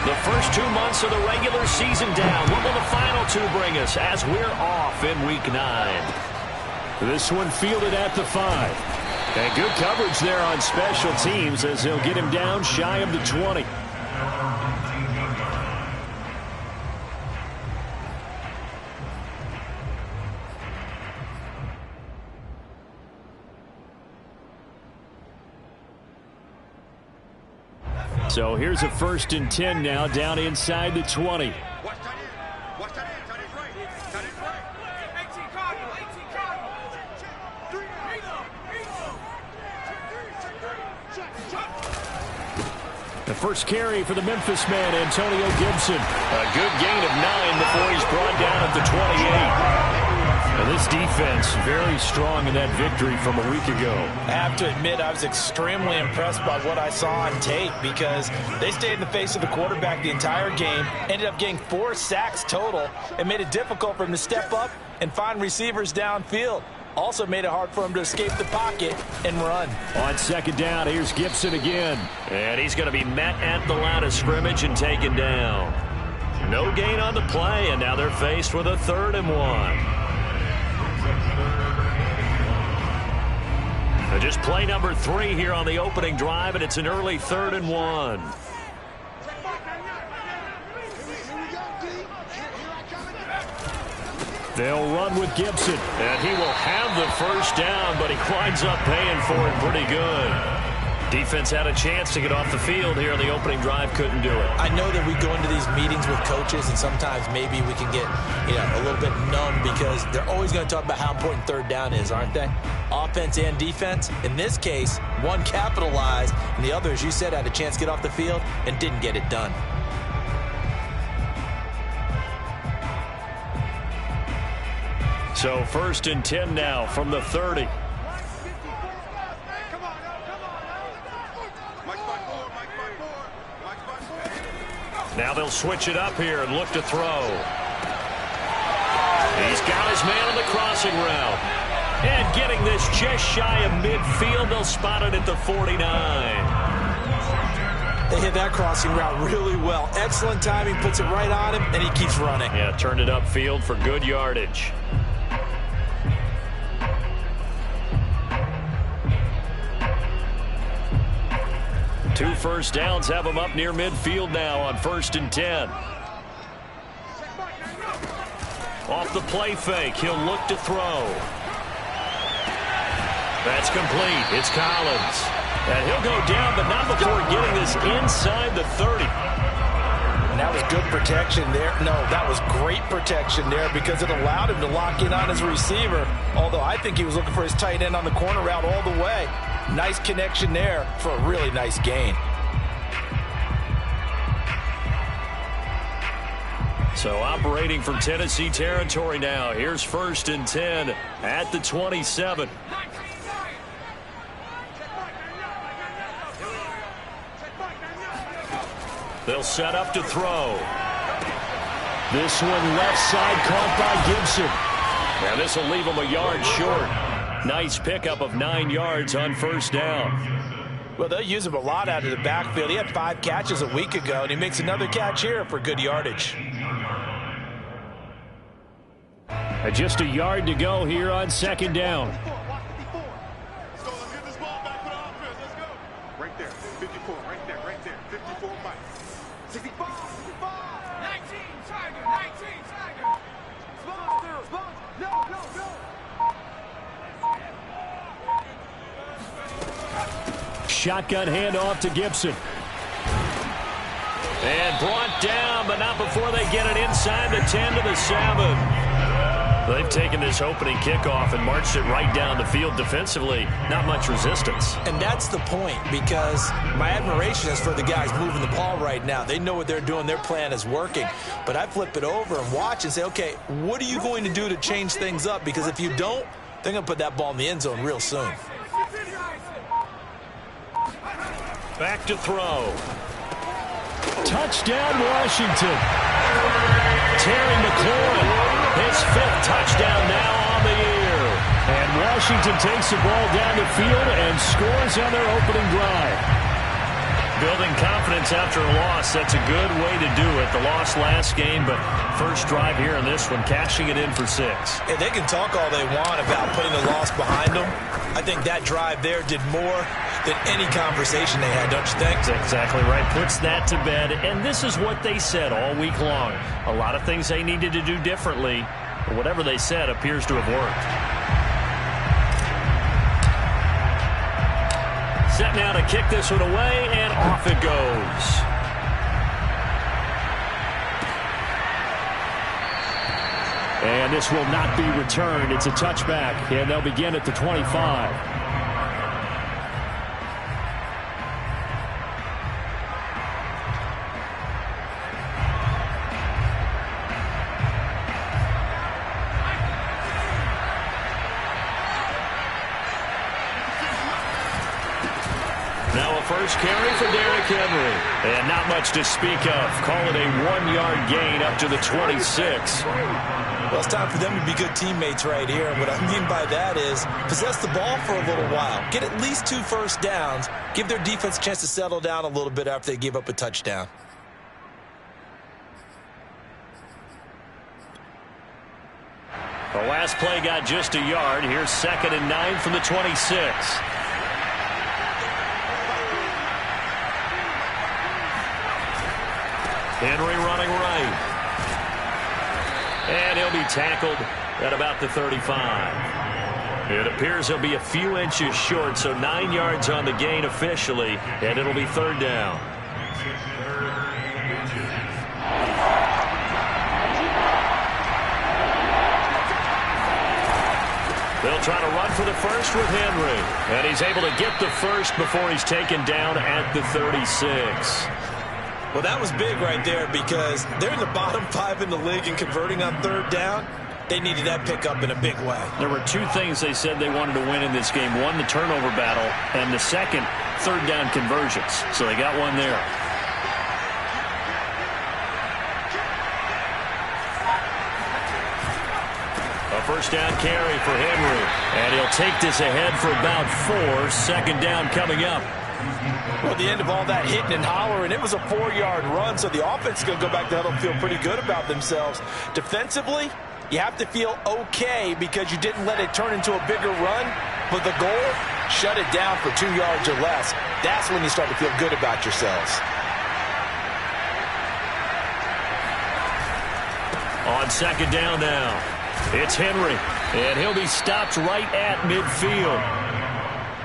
The first 2 months of the regular season down. What will the final 2 bring us as we're off in Week 9? This one fielded at the 5. And good coverage there on special teams as they'll get him down shy of the 20. So here's a 1st and 10 now down inside the 20. The first carry for the Memphis man, Antonio Gibson. A good gain of 9 before he's brought down at the 28. And this defense very strong in that victory from a week ago. I have to admit I was extremely impressed by what I saw on tape because they stayed in the face of the quarterback the entire game, ended up getting 4 sacks total, and made it difficult for him to step up and find receivers downfield. Also made it hard for him to escape the pocket and run. On 2nd down, here's Gibson again. And he's going to be met at the line of scrimmage and taken down. No gain on the play, and now they're faced with a 3rd and 1. Just play number 3 here on the opening drive, and it's an early 3rd and 1. They'll run with Gibson. And he will have the 1st down, but he winds up paying for it pretty good. Defense had a chance to get off the field here on the opening drive, couldn't do it. I know that we go into these meetings with coaches, and sometimes maybe we can get a little bit numb because they're always going to talk about how important 3rd down is, aren't they? Offense and defense. In this case, one capitalized, and the other, as you said, had a chance to get off the field and didn't get it done. So 1st and 10 now from the 30. Now they'll switch it up here and look to throw. He's got his man on the crossing route. And getting this just shy of midfield, they'll spot it at the 49. They hit that crossing route really well. Excellent timing, puts it right on him, and he keeps running. Yeah, turned it upfield for good yardage. Two 1st downs have him up near midfield now on 1st and 10. Off the play fake, he'll look to throw. That's complete. It's Collins. And he'll go down, but not before getting this inside the 30. And that was good protection there. No, that was great protection there because it allowed him to lock in on his receiver, although I think he was looking for his tight end on the corner route all the way. Nice connection there for a really nice gain. So operating from Tennessee territory now. Here's 1st and 10 at the 27. They'll set up to throw. This one left side caught by Gibson. Now this will leave him a yard short. Nice pickup of 9 yards on 1st down. Well, they'll use him a lot out of the backfield. He had 5 catches a week ago, and he makes another catch here for good yardage. Just a yard to go here on 2nd down. Right there, 54, right there, 54, Mike. 65, 19, Tiger, 19, Tiger. No. Shotgun handoff to Gibson. And brought down, but not before they get it inside the 10 to the 7. They've taken this opening kickoff and marched it right down the field defensively. Not much resistance. And that's the point, because my admiration is for the guys moving the ball right now. They know what they're doing. Their plan is working. But I flip it over and watch and say, okay, what are you going to do to change things up? Because if you don't, they're going to put that ball in the end zone real soon. Back to throw. Touchdown, Washington. Terry McLaurin, his 5th touchdown now on the year. And Washington takes the ball down the field and scores on their opening drive. building confidence after a loss, that's a good way to do it. The loss last game, but first drive here in this one, cashing it in for 6. And they can talk all they want about putting the loss behind them. I think that drive there did more than any conversation they had, don't you think? That's exactly right. Puts that to bed. And this is what they said all week long. A lot of things they needed to do differently, but whatever they said appears to have worked. Set now to kick this one away, and off it goes. And this will not be returned. It's a touchback, and they'll begin at the 25. Now a first carry for Derrick Henry. And not much to speak of. Call it a 1-yard gain up to the 26. Well, it's time for them to be good teammates right here. And what I mean by that is possess the ball for a little while. Get at least 2 first downs. Give their defense a chance to settle down a little bit after they give up a touchdown. The last play got just a yard. Here's 2nd and 9 from the 26. Henry running right. And he'll be tackled at about the 35. It appears he'll be a few inches short, so 9 yards on the gain officially, and it'll be 3rd down. They'll try to run for the first with Henry, and he's able to get the first before he's taken down at the 36. Well, that was big right there because they're in the bottom 5 in the league and converting on 3rd down. They needed that pickup in a big way. There were 2 things they said they wanted to win in this game. One, the turnover battle, and the second, 3rd down conversions. So they got one there. A first down carry for Henry. And he'll take this ahead for about 4. 2nd down coming up. Well, at the end of all that hitting and hollering, it was a 4-yard run, so the offense is going to go back to huddle and feel pretty good about themselves. Defensively, you have to feel okay because you didn't let it turn into a bigger run, but the goal, shut it down for 2 yards or less. That's when you start to feel good about yourselves. On 2nd down now, it's Henry, and he'll be stopped right at midfield.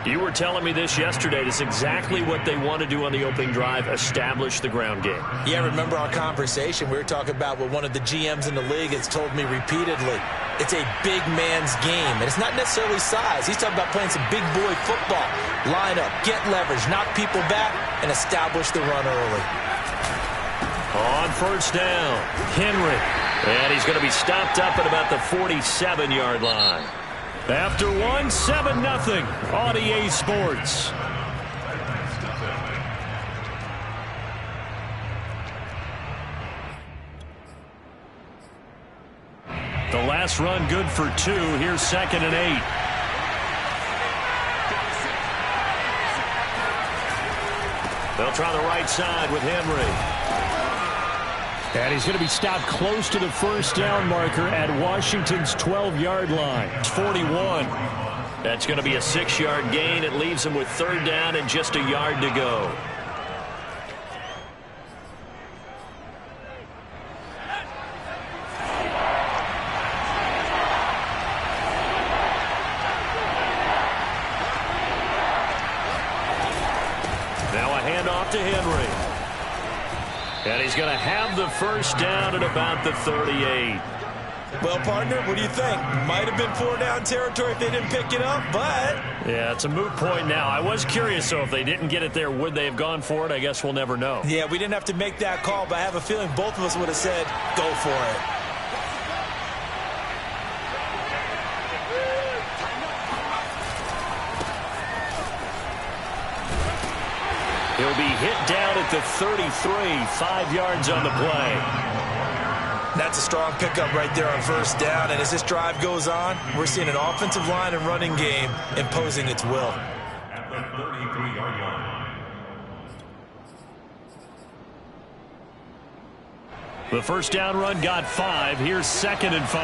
You were telling me this yesterday. This is exactly what they want to do on the opening drive, establish the ground game. Yeah, remember our conversation? We were talking about what one of the GMs in the league has told me repeatedly. It's a big man's game, and it's not necessarily size. He's talking about playing some big boy football. Line up, get leverage, knock people back, and establish the run early. On 1st down, Henry. And he's going to be stopped up at about the 47-yard line. After 1, 7-0 on EA Sports. The last run good for 2. Here's 2nd and 8. They'll try the right side with Henry. And he's going to be stopped close to the 1st down marker at Washington's 12-yard line. 41. That's going to be a 6-yard gain. It leaves him with 3rd down and just a yard to go. Now a handoff to Henry. And he's going to have the 1st down at about the 38. Well, partner, what do you think? Might have been 4-down territory if they didn't pick it up, but... Yeah, it's a moot point now. I was curious, so if they didn't get it there, would they have gone for it? I guess we'll never know. Yeah, we didn't have to make that call, but I have a feeling both of us would have said, go for it. He'll be hit down at the 33, 5 yards on the play. That's a strong pickup right there on 1st down, and as this drive goes on, we're seeing an offensive line and running game imposing its will. At the 33-yard line. The first down run got 5. Here's 2nd and 5.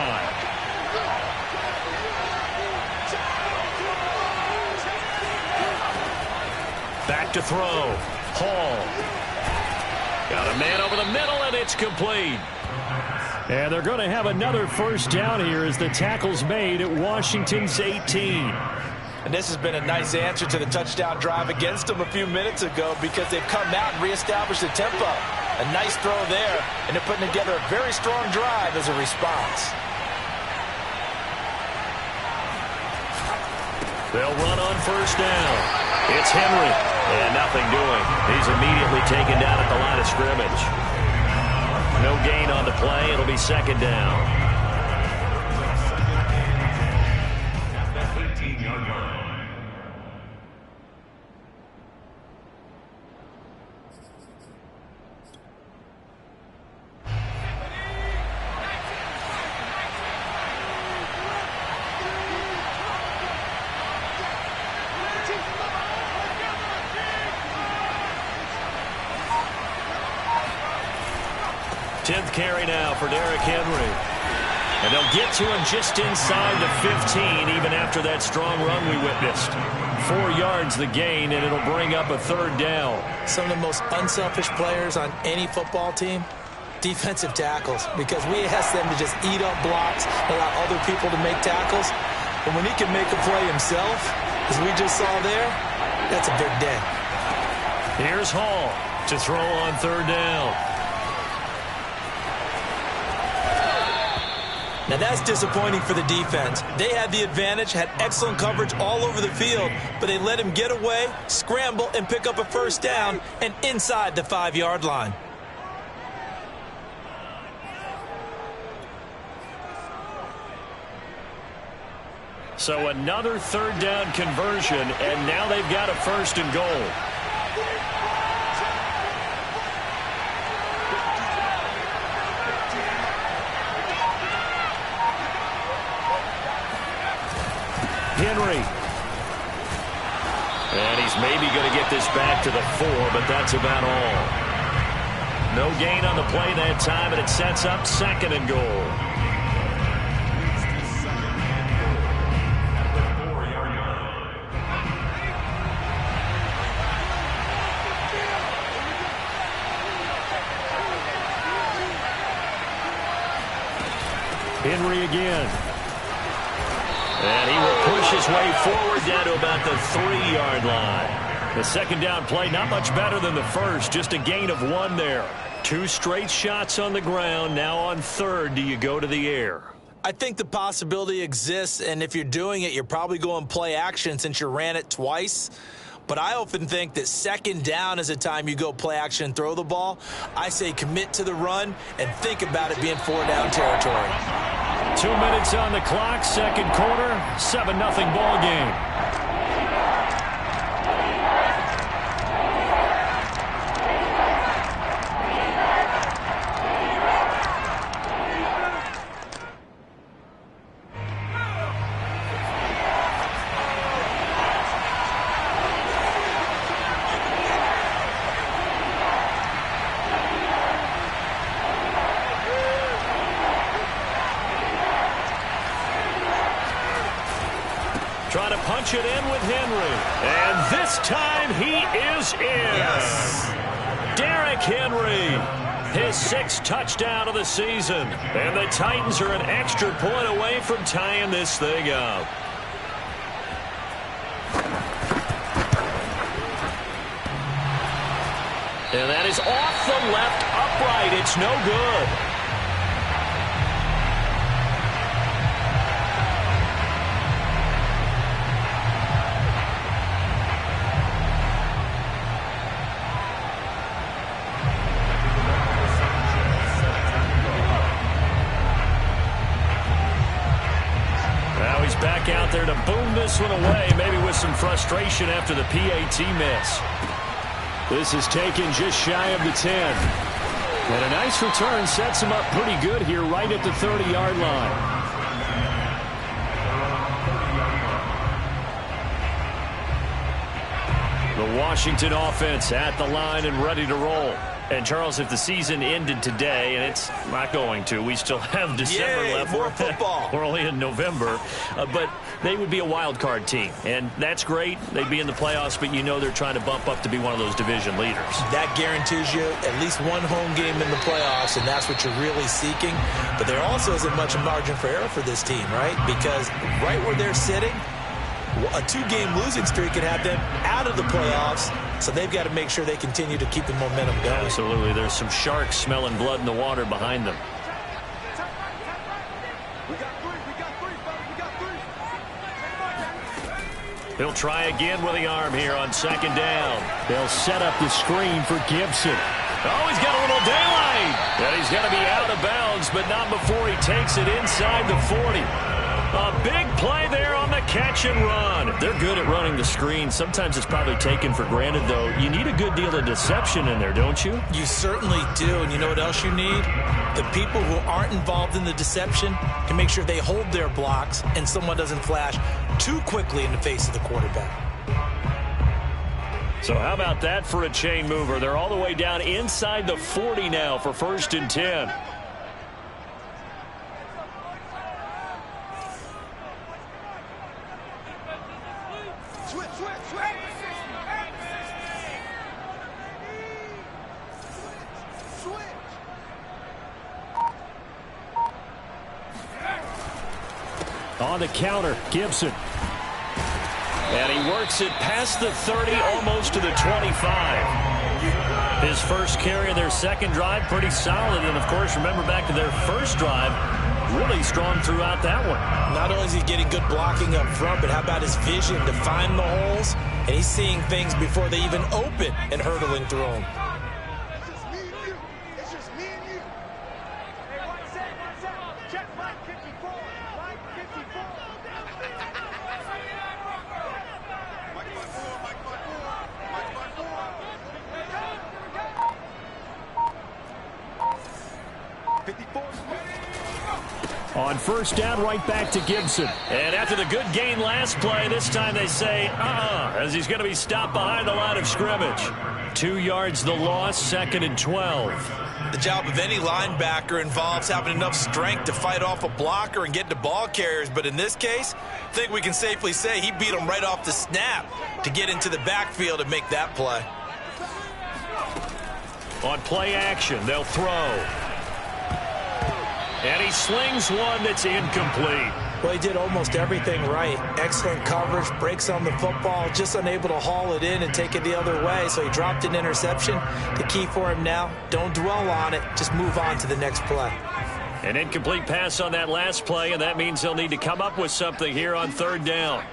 Back to throw. Hall. Got a man over the middle, and it's complete. And they're going to have another first down here as the tackle's made at Washington's 18. And this has been a nice answer to the touchdown drive against them a few minutes ago because they've come out and reestablished the tempo. A nice throw there, and they're putting together a very strong drive as a response. They'll run on first down. It's Henry, and nothing doing. He's immediately taken down at the line of scrimmage. No gain on the play. It'll be 2nd down. Carry now for Derrick Henry. And they'll get to him just inside the 15, even after that strong run we witnessed. 4 yards the gain, and it'll bring up a 3rd down. Some of the most unselfish players on any football team, defensive tackles, because we ask them to just eat up blocks, allow other people to make tackles. And when he can make a play himself, as we just saw there, that's a big day. Here's Hall to throw on 3rd down. Now that's disappointing for the defense. They had the advantage, had excellent coverage all over the field, but they let him get away, scramble, and pick up a first down, and inside the 5-yard line. So another 3rd down conversion, and now they've got a 1st and goal. Henry. And he's maybe going to get this back to the 4, but that's about all. No gain on the play that time, and it sets up 2nd and goal. Henry again. And he will push his way forward down to about the 3-yard line. The 2nd down play, not much better than the first, just a gain of 1 there. 2 straight shots on the ground. Now on 3rd, do you go to the air? I think the possibility exists, and if you're doing it, you're probably going play action since you ran it twice. But I often think that 2nd down is a time you go play action and throw the ball. I say commit to the run and think about it being 4-down territory. 2 minutes on the clock, 2nd quarter, 7-0 ball game. Trying to punch it in with Henry. And this time he is in. Yes. Derrick Henry, his 6th touchdown of the season. And the Titans are an extra point away from tying this thing up. And that is off the left upright. It's no good. Back out there to boom this one away, maybe with some frustration after the PAT miss. This is taken just shy of the 10. And a nice return sets him up pretty good here right at the 30-yard line. The Washington offense at the line and ready to roll. And, Charles, if the season ended today, and it's not going to, we still have December left. More football. We're only in November. But they would be a wild card team. And that's great. They'd be in the playoffs, but you know they're trying to bump up to be one of those division leaders. That guarantees you at least one home game in the playoffs, and that's what you're really seeking. But there also isn't much margin for error for this team, right? Because right where they're sitting, a 2-game losing streak could have them out of the playoffs, so they've got to make sure they continue to keep the momentum going. Absolutely. There's some sharks smelling blood in the water behind them. He'll try again with the arm here on second down. They'll set up the screen for Gibson. Oh, he's got a little daylight. And he's going to be out of bounds, but not before he takes it inside the 40. A big play there on the catch and run. They're good at running the screen. Sometimes it's probably taken for granted, though. You need a good deal of deception in there, don't you? You certainly do. And you know what else you need? The people who aren't involved in the deception can make sure they hold their blocks and someone doesn't flash too quickly in the face of the quarterback. So how about that for a chain mover? They're all the way down inside the 40 now for 1st and 10. On the counter, Gibson. And he works it past the 30, almost to the 25. His first carry of their second drive, pretty solid. And, of course, remember back to their first drive, really strong throughout that one. Not only is he getting good blocking up front, but how about his vision to find the holes? And he's seeing things before they even open and hurdling through them. On first down, right back to Gibson. And after the good gain last play, this time they say, as he's going to be stopped behind the line of scrimmage. 2 yards the loss, 2nd and 12. The job of any linebacker involves having enough strength to fight off a blocker and get to ball carriers. But in this case, I think we can safely say he beat him right off the snap to get into the backfield and make that play. On play action, they'll throw. And he slings one that's incomplete. Well, he did almost everything right. Excellent coverage, breaks on the football, just unable to haul it in and take it the other way. So he dropped an interception. The key for him now, don't dwell on it. Just move on to the next play. An incomplete pass on that last play, and that means they'll need to come up with something here on 3rd down.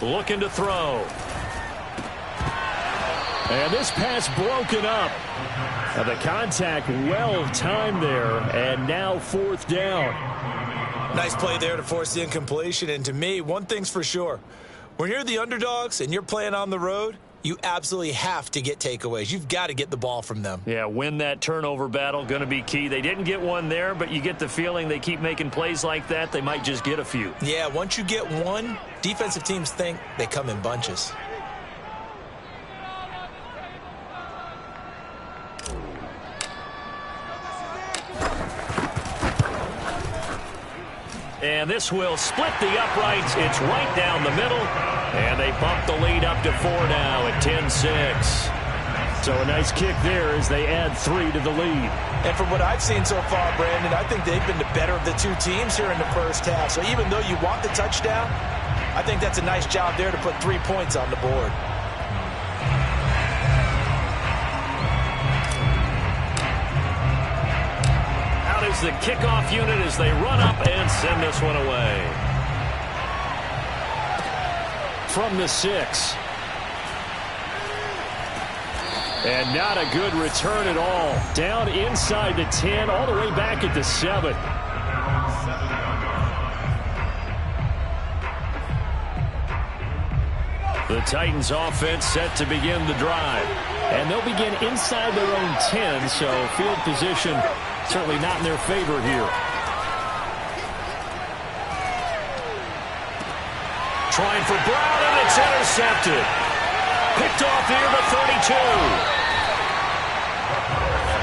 Looking to throw. And this pass broken up. The contact well timed there, and now 4th down. Nice play there to force the incompletion. And to me, one thing's for sure. When you're the underdogs and you're playing on the road, you absolutely have to get takeaways. You've got to get the ball from them. Yeah, win that turnover battle, going to be key. They didn't get one there, but you get the feeling they keep making plays like that, they might just get a few. Yeah, once you get one, defensive teams think they come in bunches. And this will split the uprights. It's right down the middle. And they bump the lead up to 4 now at 10-6. So a nice kick there as they add 3 to the lead. And from what I've seen so far, Brandon, I think they've been the better of the two teams here in the first half. So even though you want the touchdown, I think that's a nice job there to put 3 points on the board. Is the kickoff unit as they run up and send this one away. From the 6. And not a good return at all. Down inside the 10, all the way back at the 7. The Titans offense set to begin the drive. And they'll begin inside their own 10, so field position certainly not in their favor here. trying for Brown, and it's intercepted. Picked off near the 32.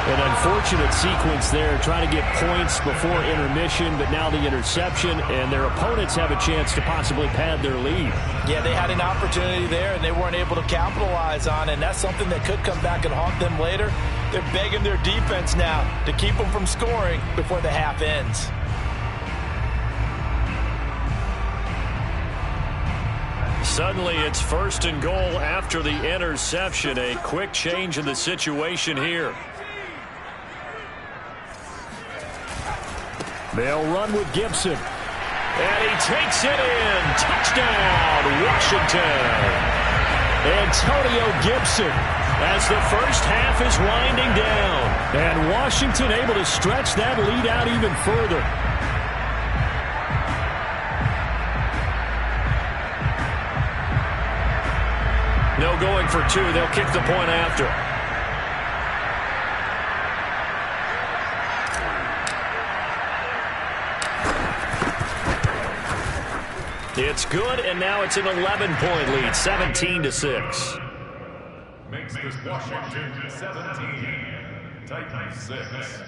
An unfortunate sequence there, trying to get points before intermission, but now the interception, and their opponents have a chance to possibly pad their lead. Yeah, they had an opportunity there, and they weren't able to capitalize on it, and that's something that could come back and haunt them later. They're begging their defense now to keep them from scoring before the half ends. Suddenly, it's 1st and goal after the interception. A quick change in the situation here. They'll run with Gibson. And he takes it in. Touchdown, Washington. Antonio Gibson. As the first half is winding down. And Washington able to stretch that lead out even further. No going for two. They'll kick the point after. It's good, and now it's an 11-point lead, 17-6. Makes this Washington 17, Titans 6.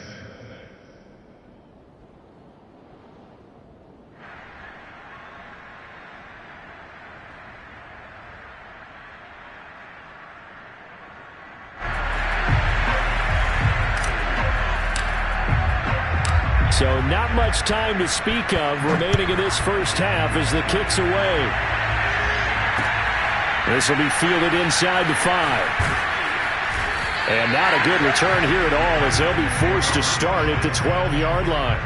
So not much time to speak of remaining in this first half as the kick's away. This will be fielded inside the 5. And not a good return here at all as they'll be forced to start at the 12-yard line.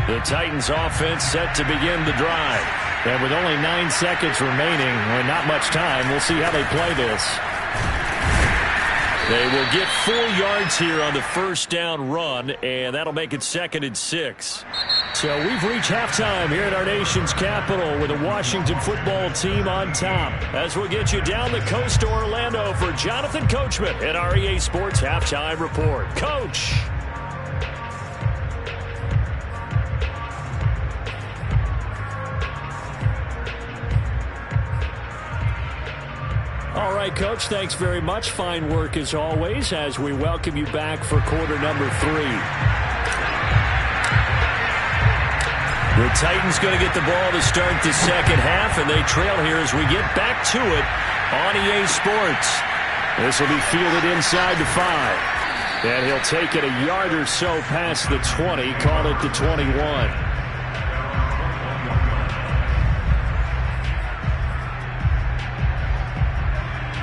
The Titans offense set to begin the drive. And with only 9 seconds remaining and not much time, we'll see how they play this. They will get 4 yards here on the first down run, and that'll make it 2nd and 6. So we've reached halftime here at our nation's capital with the Washington football team on top. As we'll get you down the coast to Orlando for Jonathan Coachman at our EA Sports Halftime Report. Coach! All right, Coach, thanks very much. Fine work as always as we welcome you back for quarter number 3. The Titans going to get the ball to start the second half, and they trail here as we get back to it on EA Sports. This will be fielded inside the 5. And he'll take it a yard or so past the 20, call it the 21.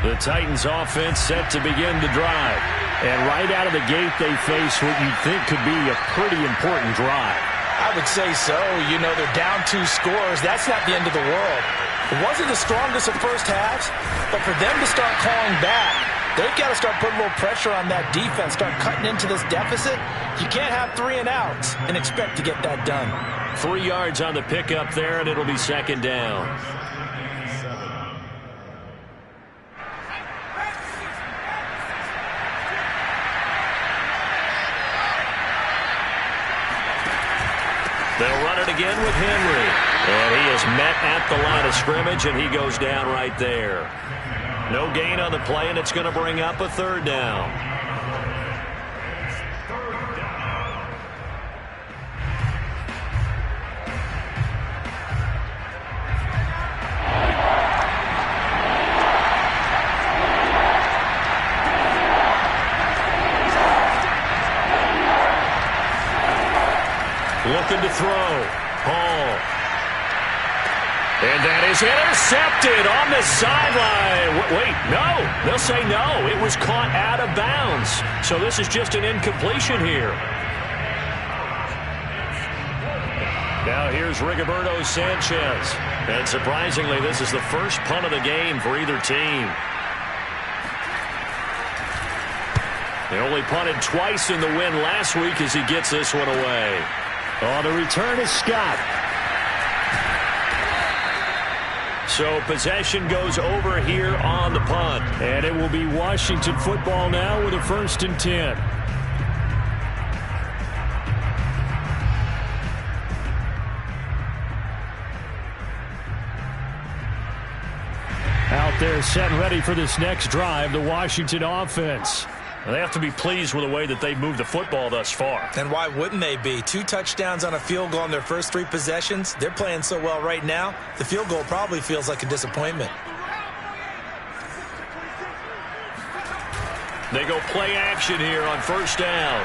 The Titans offense set to begin the drive. And right out of the gate, they face what you'd think could be a pretty important drive. I would say so. You know, they're down 2 scores. That's not the end of the world. It wasn't the strongest of first halves, but for them to start calling back, they've got to start putting a little pressure on that defense, start cutting into this deficit. You can't have 3 and outs and expect to get that done. 3 yards on the pickup there, and it'll be 2nd down. They'll run it again with Henry. And he is met at the line of scrimmage, and he goes down right there. No gain on the play, and it's going to bring up a 3rd down. Looking to throw. Hall. And that is intercepted on the sideline. Wait, no. They'll say no. It was caught out of bounds. So this is just an incompletion here. Now here's Rigoberto Sanchez. And surprisingly, this is the first punt of the game for either team. They only punted twice in the win last week as he gets this one away. On the return is Scott. So possession goes over here on the punt. And it will be Washington football now with a 1st and 10. up there set and ready for this next drive, the Washington offense. They have to be pleased with the way that they've moved the football thus far. And why wouldn't they be? 2 touchdowns on a field goal in their first 3 possessions. They're playing so well right now, the field goal probably feels like a disappointment. They go play action here on first down.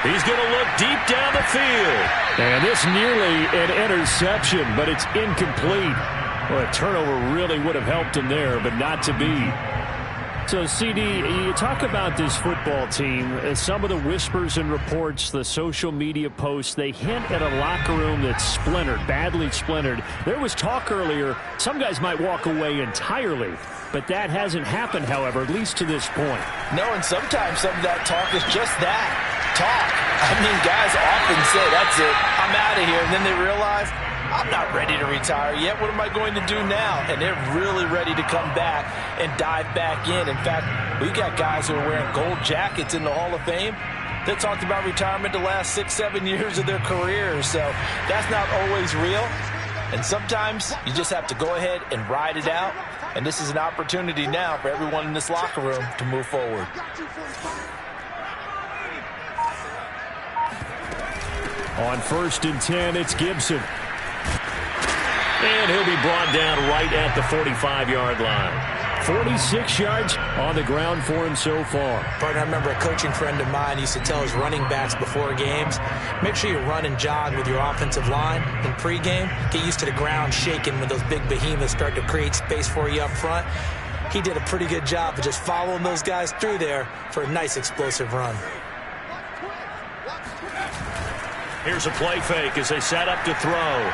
He's going to look deep down the field. And this nearly an interception, but it's incomplete. Well, a turnover really would have helped him there, but not to be. So, CD, you talk about this football team. Some of the whispers and reports, the social media posts, they hint at a locker room that's splintered, badly splintered. There was talk earlier, some guys might walk away entirely. But that hasn't happened, however, at least to this point. No, and sometimes some of that talk is just that, talk. I mean, guys often say, that's it, I'm out of here. And then they realize, I'm not ready to retire yet. What am I going to do now? And they're really ready to come back and dive back in. In fact, we got guys who are wearing gold jackets in the Hall of Fame that talked about retirement the last 6-7 years of their careers. So that's not always real. And sometimes you just have to go ahead and ride it out. And this is an opportunity now for everyone in this locker room to move forward. On 1st and 10, it's Gibson. And he'll be brought down right at the 45-yard line. 46 yards on the ground for him so far. Partner, I remember a coaching friend of mine used to tell his running backs before games, make sure you run and jog with your offensive line in pregame. Get used to the ground shaking when those big behemoths start to create space for you up front. He did a pretty good job of just following those guys through there for a nice explosive run. Here's a play fake as they set up to throw.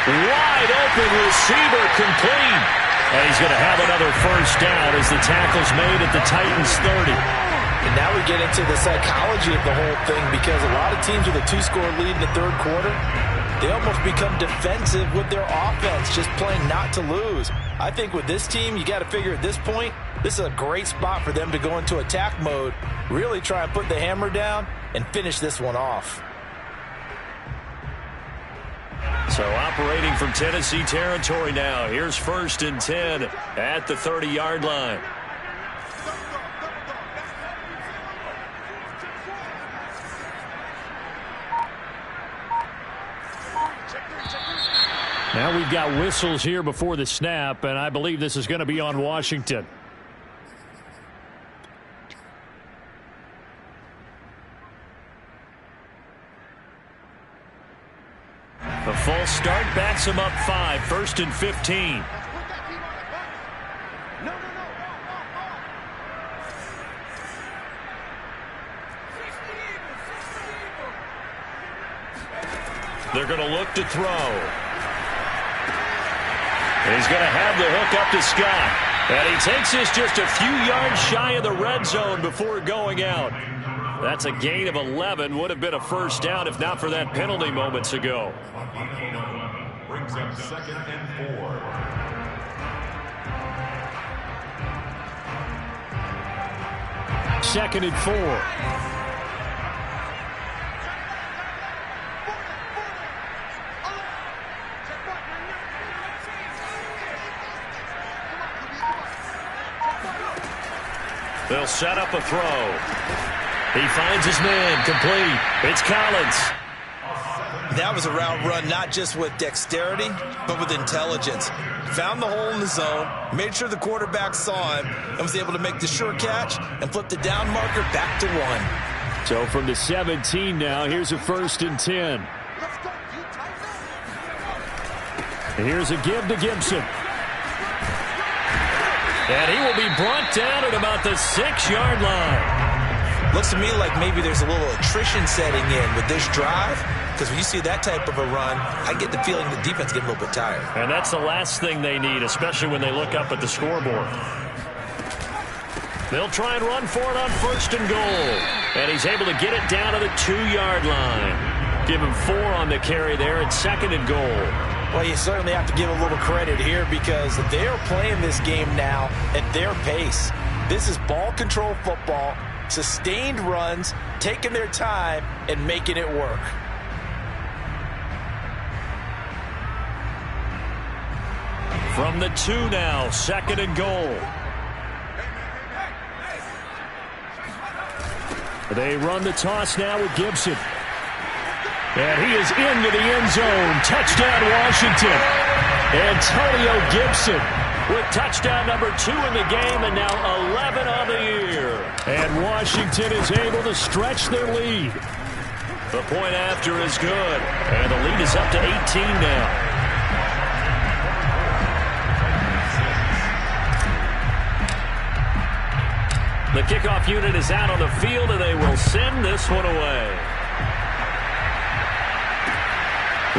Wide open receiver complete. And he's going to have another first down as the tackle's made at the Titans 30. And now we get into the psychology of the whole thing, because a lot of teams with a 2-score lead in the third quarter, they almost become defensive with their offense, just playing not to lose. I think with this team, you got to figure at this point, this is a great spot for them to go into attack mode, really try and put the hammer down and finish this one off. So operating from Tennessee territory now. Here's 1st and 10 at the 30-yard line. Now we've got whistles here before the snap, and I believe this is going to be on Washington. The false start backs him up 5, 1st and 15. They're going to look to throw. And he's going to have the hook up to Scott. And he takes this just a few yards shy of the red zone before going out. That's a gain of 11. Would have been a first down if not for that penalty moments ago. Brings up 2nd and 4. Second and 4. They'll set up a throw. He finds his man, complete. It's Collins. That was a route run not just with dexterity, but with intelligence. Found the hole in the zone, made sure the quarterback saw him, and was able to make the sure catch and flip the down marker back to 1. So from the 17 now, here's a 1st and 10. And here's a give to Gibson. And he will be brought down at about the 6-yard line. Looks to me like maybe there's a little attrition setting in with this drive, because when you see that type of a run, I get the feeling the defense getting a little bit tired. And that's the last thing they need, especially when they look up at the scoreboard. They'll try and run for it on 1st and goal. And he's able to get it down to the 2-yard line. Give him 4 on the carry there at 2nd and goal. Well, you certainly have to give a little credit here, because they are playing this game now at their pace. This is ball control football, sustained runs, taking their time, and making it work. From the 2 now, 2nd and goal. They run the toss now with Gibson. And he is into the end zone. Touchdown, Washington. Antonio Gibson with touchdown number 2 in the game and now 11 on the year. And Washington is able to stretch their lead. The point after is good. And the lead is up to 18 now. The kickoff unit is out on the field, and they will send this one away.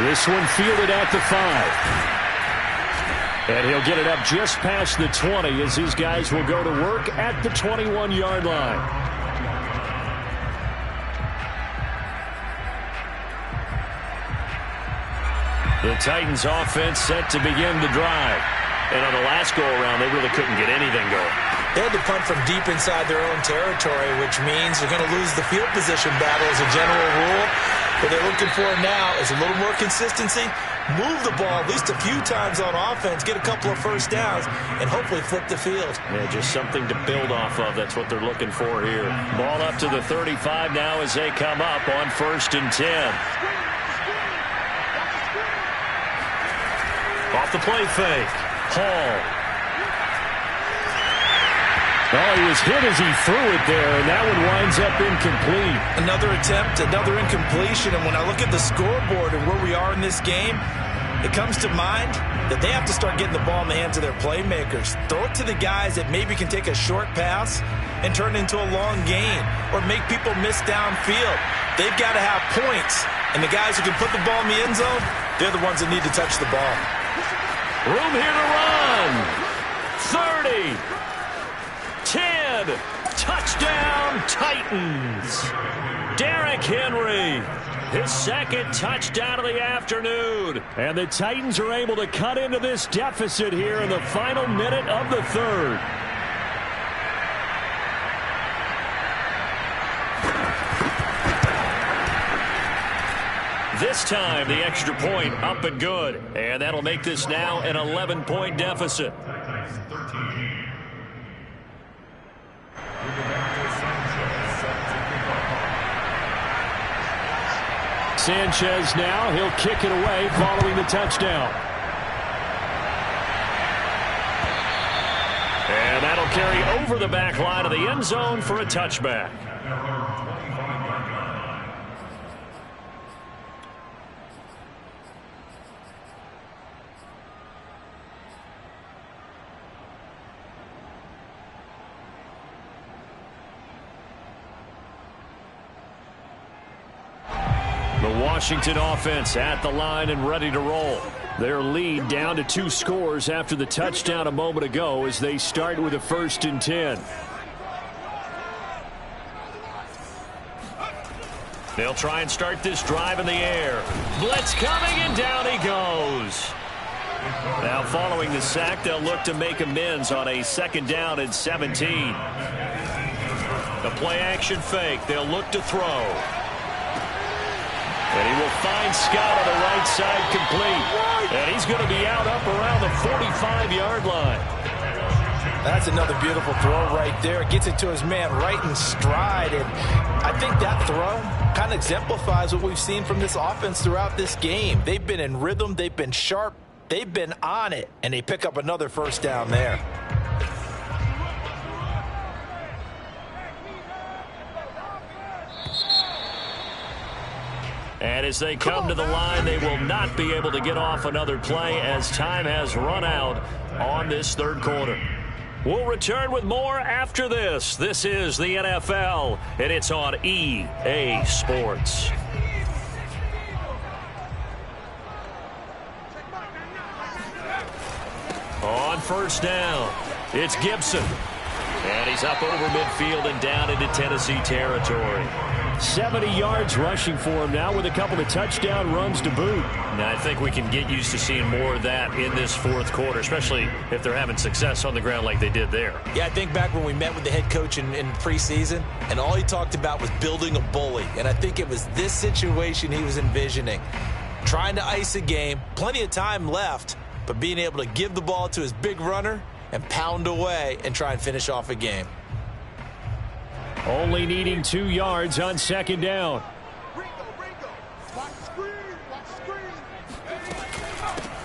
This one fielded at the 5. And he'll get it up just past the 20 as his guys will go to work at the 21-yard line. The Titans offense set to begin the drive. And on the last go-around, they really couldn't get anything going. They had to punt from deep inside their own territory, which means they're going to lose the field position battle as a general rule. What they're looking for now is a little more consistency, move the ball at least a few times on offense, get a couple of first downs, and hopefully flip the field. Yeah, just something to build off of. That's what they're looking for here. Ball up to the 35 now as they come up on 1st and 10. Off the play fake. Hall. Oh, he was hit as he threw it there, and that one winds up incomplete. Another attempt, another incompletion, and when I look at the scoreboard and where we are in this game, it comes to mind that they have to start getting the ball in the hands of their playmakers. Throw it to the guys that maybe can take a short pass and turn it into a long gain or make people miss downfield. They've got to have points, and the guys who can put the ball in the end zone, they're the ones that need to touch the ball. Room here to run. 30. 10. Touchdown, Titans. Derrick Henry, his 2nd touchdown of the afternoon. And the Titans are able to cut into this deficit here in the final minute of the 3rd. This time, the extra point up and good. And that'll make this now an 11-point deficit. Sanchez now, he'll kick it away following the touchdown. And that'll carry over the back line of the end zone for a touchback. Washington offense at the line and ready to roll. Their lead down to 2 scores after the touchdown a moment ago as they start with a 1st and 10. They'll try and start this drive in the air. Blitz coming, and down he goes. Now following the sack, they'll look to make amends on a 2nd down and 17. The play action fake. They'll look to throw. And he will find Scott on the right side complete. And he's going to be out up around the 45-yard line. That's another beautiful throw right there. Gets it to his man right in stride. And I think that throw kind of exemplifies what we've seen from this offense throughout this game. They've been in rhythm. They've been sharp. They've been on it. And they pick up another 1st down there. And as they come to the line, they will not be able to get off another play as time has run out on this 3rd quarter. We'll return with more after this. This is the NFL, and it's on EA Sports. On 1st down, it's Gibson. And he's up over midfield and down into Tennessee territory. 70 yards rushing for him now with a couple of touchdown runs to boot. Now, I think we can get used to seeing more of that in this 4th quarter, especially if they're having success on the ground like they did there. Yeah, I think back when we met with the head coach in preseason, and all he talked about was building a bully. And I think it was this situation he was envisioning. Trying to ice a game, plenty of time left, but being able to give the ball to his big runner and pound away and try and finish off a game. Only needing 2 yards on second down.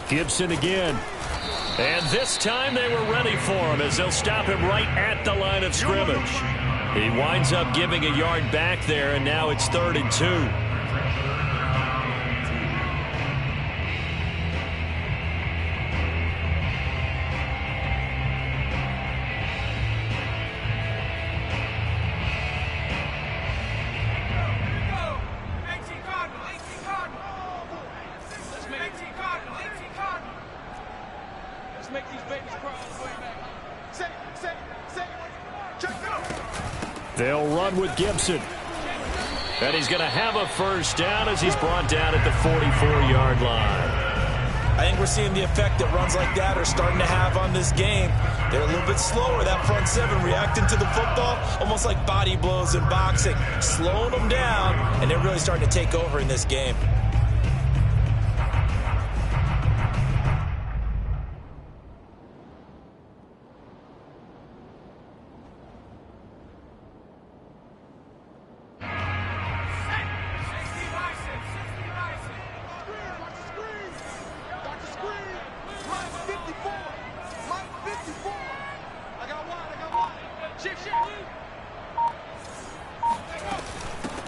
Gibson again. And this time they were ready for him as they'll stop him right at the line of scrimmage. He winds up giving a yard back there, and now it's 3rd and 2. They'll run with Gibson. And he's going to have a first down as he's brought down at the 44-yard line. I think we're seeing the effect that runs like that are starting to have on this game. They're a little bit slower, that front seven, reacting to the football, almost like body blows in boxing, slowing them down, and they're really starting to take over in this game.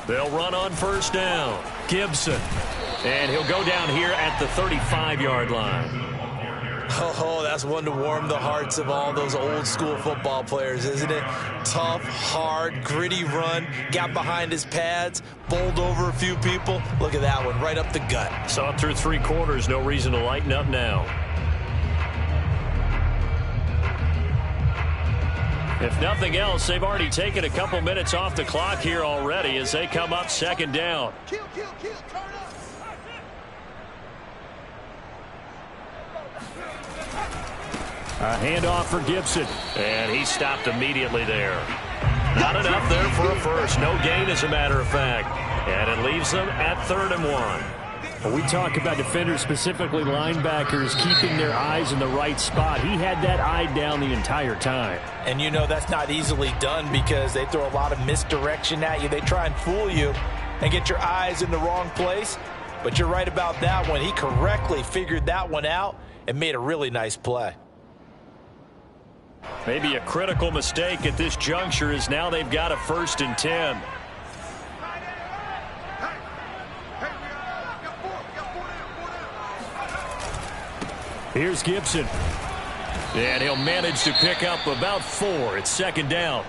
They'll run on first down. Gibson. And he'll go down here at the 35-yard line. Oh, that's one to warm the hearts of all those old school football players, isn't it? Tough, hard, gritty run. Got behind his pads, bowled over a few people. Look at that one, right up the gut. Saw it through 3 quarters. No reason to lighten up now. If nothing else, they've already taken a couple minutes off the clock here already as they come up second down. A handoff for Gibson. And he stopped immediately there. Not enough there for a first. No gain, as a matter of fact. And it leaves them at 3rd and 1. When we talk about defenders, specifically linebackers, keeping their eyes in the right spot, he had that eye down the entire time. And you know that's not easily done because they throw a lot of misdirection at you. They try and fool you and get your eyes in the wrong place. But you're right about that one. He correctly figured that one out and made a really nice play. Maybe a critical mistake at this juncture is now they've got a 1st and 10. Here's Gibson. And he'll manage to pick up about 4. It's second down.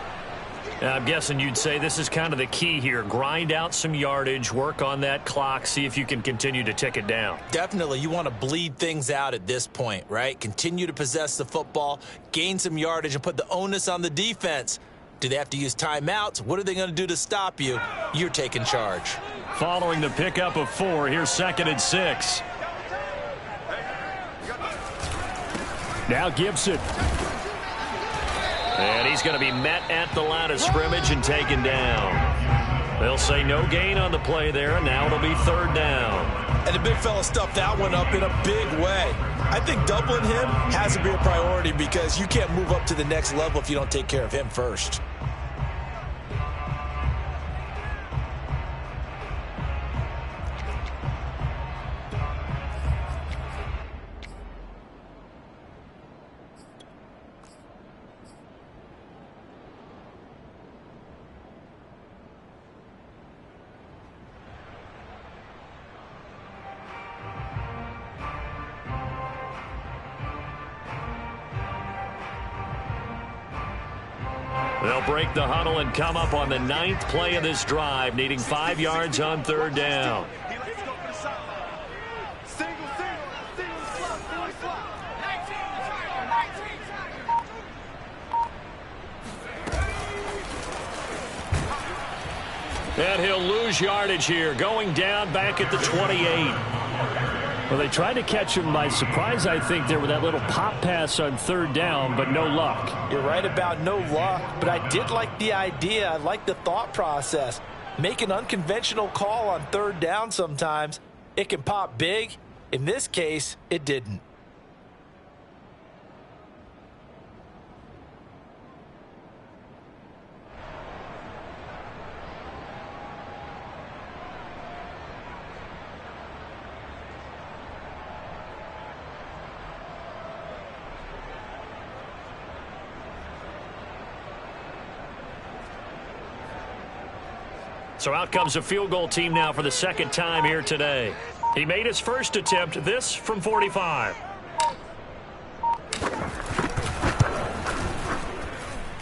I'm guessing you'd say this is kind of the key here. Grind out some yardage, work on that clock, see if you can continue to tick it down. Definitely. You want to bleed things out at this point, right? Continue to possess the football, gain some yardage, and put the onus on the defense. Do they have to use timeouts? What are they going to do to stop you? You're taking charge. Following the pickup of 4, here's 2nd and 6. Now Gibson. And he's going to be met at the line of scrimmage and taken down. They'll say no gain on the play there, and now it'll be 3rd down. And the big fella stuffed that one up in a big way. I think doubling him has to be a priority because you can't move up to the next level if you don't take care of him first. They'll break the huddle and come up on the 9th play of this drive, needing 5 yards on 3rd down. And he'll lose yardage here, going down back at the 28. Well, they tried to catch him by surprise, I think, there with that little pop pass on 3rd down, but no luck. You're right about no luck, but I did like the idea. I like the thought process. Make an unconventional call on 3rd down sometimes. It can pop big. In this case, it didn't. So out comes a field goal team now for the second time here today. He made his first attempt, this from 45.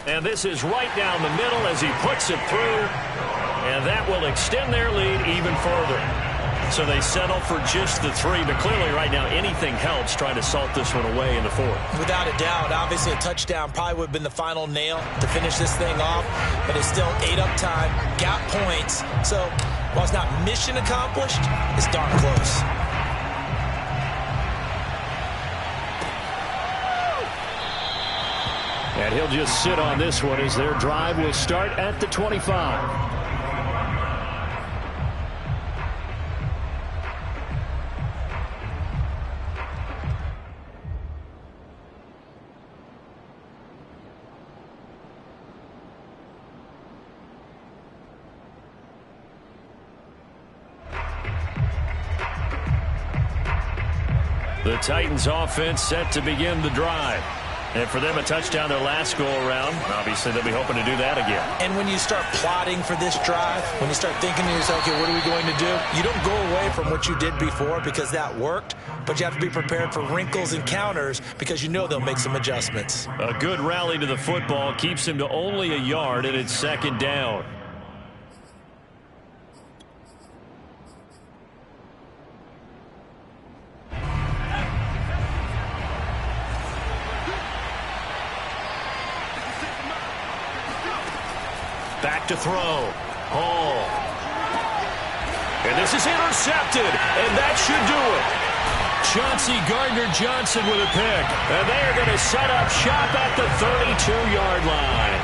And this is right down the middle as he puts it through. And that will extend their lead even further. So they settle for just the 3. But clearly right now anything helps trying to salt this one away in the 4th. Without a doubt, obviously a touchdown probably would have been the final nail to finish this thing off. But it's still ate up time, got points. So while it's not mission accomplished, it's darn close. And he'll just sit on this one as their drive will start at the 25. The Titans offense set to begin the drive. And for them, a touchdown their last go-around. Obviously, they'll be hoping to do that again. And when you start plotting for this drive, when you start thinking to yourself, okay, what are we going to do? You don't go away from what you did before because that worked, but you have to be prepared for wrinkles and counters because you know they'll make some adjustments. A good rally to the football keeps him to only a yard, and it's second down. Back to throw. Hall. And this is intercepted, and that should do it. Chauncey Gardner-Johnson with a pick. And they are going to set up shop at the 32-yard line.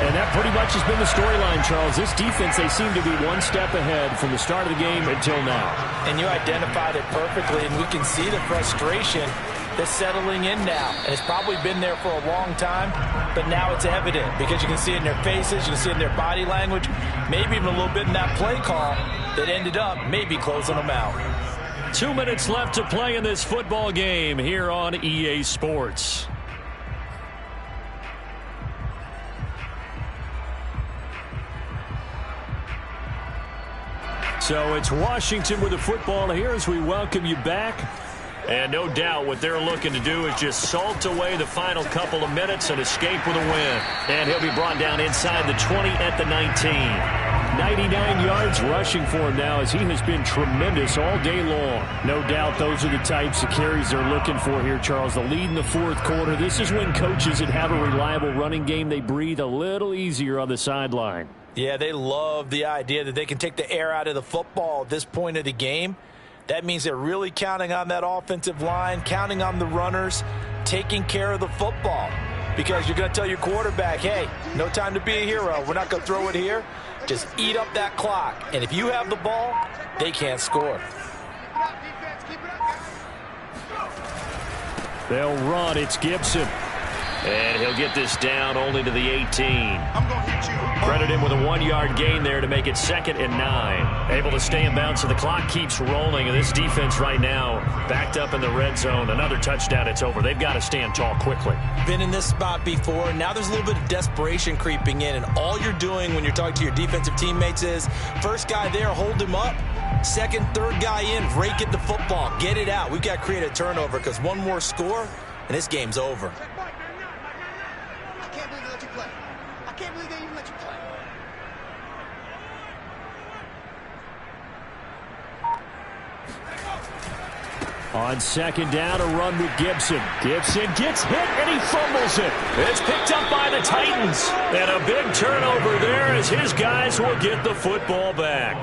And that pretty much has been the storyline, Charles. This defense, they seem to be one step ahead from the start of the game until now. And you identified it perfectly, and we can see the frustration that's settling in now. And it's probably been there for a long time, but now it's evident because you can see it in their faces, you can see it in their body language, maybe even a little bit in that play call that ended up maybe closing them out. 2 minutes left to play in this football game here on EA Sports. So it's Washington with the football here as we welcome you back. And no doubt what they're looking to do is just salt away the final couple of minutes and escape with a win. And he'll be brought down inside the 20 at the 19. 99 yards rushing for him now as he has been tremendous all day long. No doubt those are the types of carries they're looking for here, Charles. The lead in the 4th quarter. This is when coaches that have a reliable running game, they breathe a little easier on the sideline. Yeah, they love the idea that they can take the air out of the football at this point of the game. That means they're really counting on that offensive line, counting on the runners, taking care of the football. Because you're going to tell your quarterback, hey, no time to be a hero. We're not going to throw it here. Just eat up that clock. And if you have the ball, they can't score. They'll run. It's Gibson. And he'll get this down only to the 18. Credit him with a 1-yard gain there to make it 2nd and 9. Able to stay in bounds, so the clock keeps rolling. And this defense right now backed up in the red zone. Another touchdown, it's over. They've got to stand tall quickly. Been in this spot before. Now there's a little bit of desperation creeping in. And all you're doing when you're talking to your defensive teammates is, first guy there, hold him up. Second, third guy in, rake at the football. Get it out. We've got to create a turnover because one more score, and this game's over. On second down, a run with Gibson. Gibson gets hit, and he fumbles it. It's picked up by the Titans. And a big turnover there as his guys will get the football back.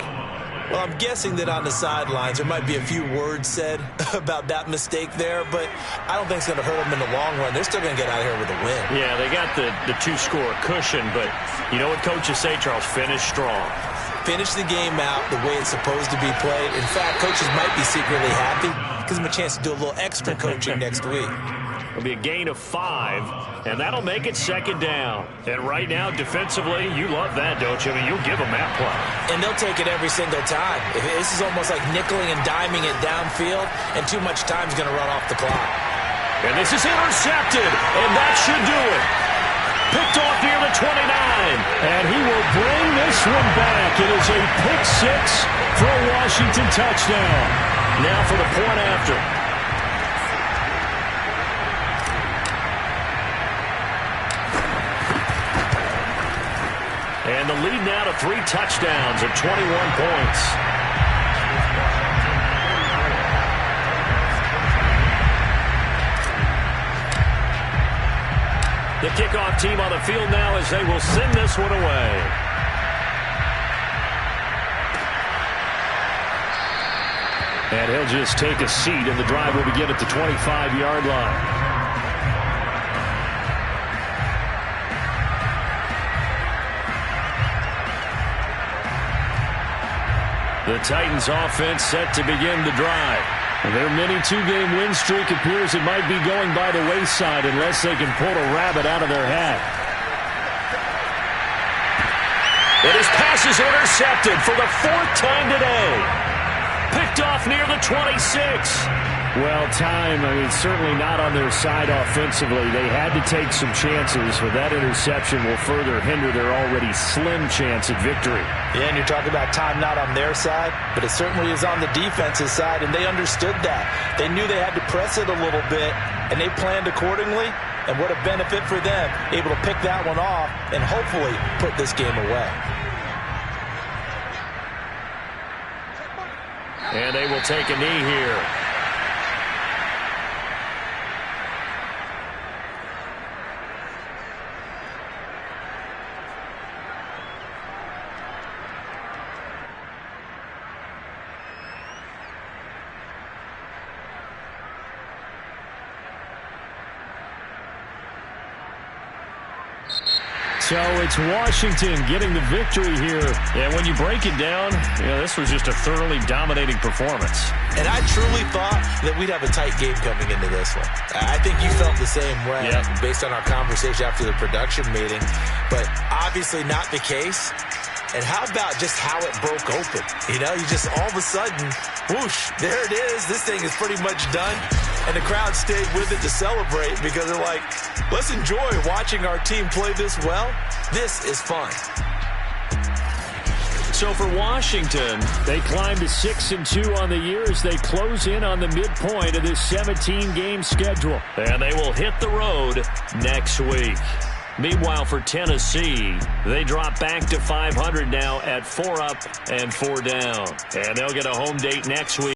Well, I'm guessing that on the sidelines there might be a few words said about that mistake there, but I don't think it's going to hurt them in the long run. They're still going to get out of here with a win. Yeah, they got the 2-score cushion, but you know what coaches say, Charles? Finish strong. Finish the game out the way it's supposed to be played. In fact, coaches might be secretly happy. Gives them a chance to do a little extra coaching next week. It'll be a gain of 5, and that'll make it 2nd down. And right now, defensively, you love that, don't you? I mean, you'll give them that play. And they'll take it every single time. This is almost like nickeling and diming it downfield, and too much time's going to run off the clock. And this is intercepted, and that should do it. Picked off near the And he will bring this one back. It is a pick six for a Washington touchdown. Now for the point after. And the lead now to 3 touchdowns at 21 points. The kickoff team on the field now as they will send this one away. And he'll just take a seat, and the drive will begin at the 25-yard line. The Titans offense set to begin the drive. Their mini two-game win streak appears it might be going by the wayside unless they can pull a rabbit out of their hat. And his pass is intercepted for the 4th time today. Picked off near the 26. Well, time, certainly not on their side offensively. They had to take some chances, but that interception will further hinder their already slim chance at victory. Yeah, and you're talking about time not on their side, but it certainly is on the defense's side, and they understood that. They knew they had to press it a little bit, and they planned accordingly, and what a benefit for them, able to pick that one off and hopefully put this game away. And they will take a knee here. So it's Washington getting the victory here. And when you break it down, this was just a thoroughly dominating performance. And I truly thought that we'd have a tight game coming into this one. I think you felt the same way based on our conversation after the production meeting. But obviously not the case. And how about just how it broke open? You just all of a sudden, whoosh, there it is. This thing is pretty much done. And the crowd stayed with it to celebrate because they're like, let's enjoy watching our team play this well. This is fun. So for Washington, they climb to 6-2 on the year as they close in on the midpoint of this 17-game schedule. And they will hit the road next week. Meanwhile, for Tennessee, they drop back to 500 now at 4 up and 4 down. And they'll get a home date next week.